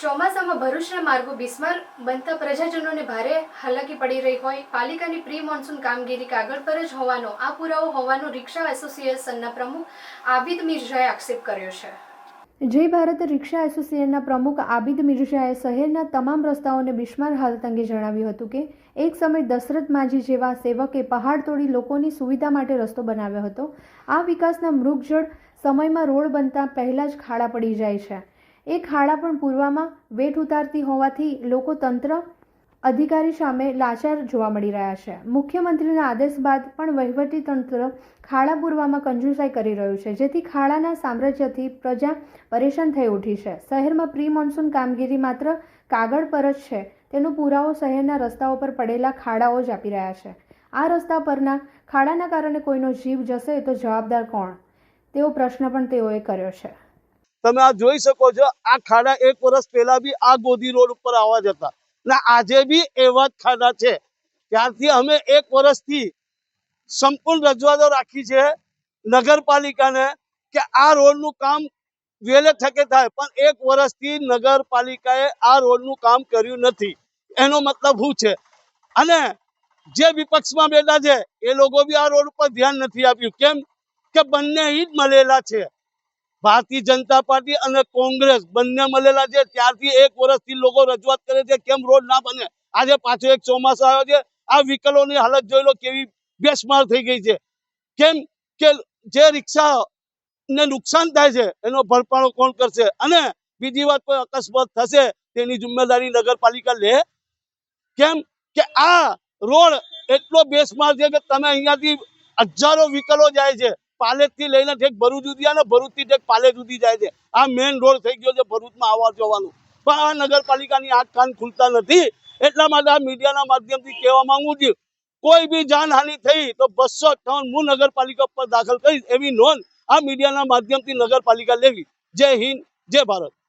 ચોમાસામાં ભરૂચના માર્ગો બિસ્માર બનતા પ્રજાજનોને ભારે હાલાકી પડી રહી હોય પાલિકાની પ્રી મોન્સૂન કામગીરી કાગળ પર જ હોવાનો આ પુરાવો હોવાનો રિક્ષા એસોસિએશનના પ્રમુખ આબિદ મિર્ઝાએ આક્ષેપ કર્યો છે। જય ભારત રિક્ષા એસોસિએશનના પ્રમુખ આબિદ મિર્ઝાએ શહેરના તમામ રસ્તાઓને બિસ્માર હાલત અંગે જણાવ્યું હતું કે એક સમય દશરથ માજી જેવા સેવકે પહાડ તોડી લોકોની સુવિધા માટે રસ્તો બનાવ્યો હતો। આ વિકાસના મૃગજળ સમયમાં રોડ બનતા પહેલા જ ખાડા પડી જાય છે। એ ખાડા પણ પૂર્વમાં વેઠ ઉતારતી હોવાથી લોકો તંત્ર અધિકારી સામે લાચાર જોવા મળી રહ્યા છે। મુખ્યમંત્રીના આદેશ બાદ પણ વહીવટી તંત્ર ખાડા પૂરવામાં કંજૂસાઈ કરી રહ્યું છે, જેથી ખાડાના સામ્રાજ્યથી પ્રજા પરેશાન થઈ ઉઠી છે। શહેરમાં પ્રી મોન્સૂન કામગીરી માત્ર કાગળ પર જ છે, તેનો પુરાવો શહેરના રસ્તાઓ પર પડેલા ખાડાઓ જ આપી રહ્યા છે। આ રસ્તા પરના ખાડાના કારણે કોઈનો જીવ જશે તો જવાબદાર કોણ, તેવો પ્રશ્ન પણ તેઓએ કર્યો છે। તમે આ જોઈ શકો છો, આ ખાડા 1 વર્ષ પહેલા બી આ ગોધી રોડ ઉપર આવવા જતા ને આજે બી એવા જ ખાડા છે। ત્યારથી અમે 1 વર્ષથી સંપૂર્ણ રજૂઆતો રાખી છે નગરપાલિકાને કે આ રોડનું કામ વહેલે તકે થાય, પણ 1 વર્ષથી નગરપાલિકાએ આ રોડનું કામ કર્યું નથી। એનો મતલબ શું છે? અને જે વિપક્ષમાં બેઠા છે એ લોકો બી આ રોડ ઉપર ધ્યાન નથી આપ્યું। કેમ કે બંને જ મળેલા છે, ભારતીય જનતા પાર્ટી અને કોંગ્રેસ બંને મળેલા છે। ત્યારથી 1 વર્ષથી લોકો રજૂઆત કરે છે કેમ રોડ ના બને। આજે પાછો એક ચોમાસો આવ્યો છે, આ વ્હીકલોની હાલત જોઈ લો કેવી બેસમાર થઈ ગઈ છે। કેમ કે જે રિક્ષા ને નુકસાન થાય છે એનો ભરપાઈ કોણ કરશે? અને બીજી વાત, કોઈ અકસ્માત થશે તેની જિમ્મેદારી નગરપાલિકા લે? કેમ કે આ રોડ એટલો બેસમાર છે કે તમે અહીંયાથી હજારો વ્હીકલો જાય છે, પાલેજ થી લઈને ઠેક ભરૂચ સુધી અને ભરૂચ થી ઠેક પાલેજ સુધી જાય છે। આ મેઇન રોડ થઈ ગયો છે ભરૂચમાં આવવા જવાનું, પણ આ નગરપાલિકાની આંખ કાન ખુલતા નથી। એટલા માટે આ મીડિયાના માધ્યમથી કહેવા માંગુ છું, કોઈ બી જાનહાનિ થઈ તો 258 હું નગરપાલિકા પર દાખલ કરીશ, એવી નોંધ આ મીડિયાના માધ્યમથી નગરપાલિકા લેવી। જય હિન્દ, જય ભારત।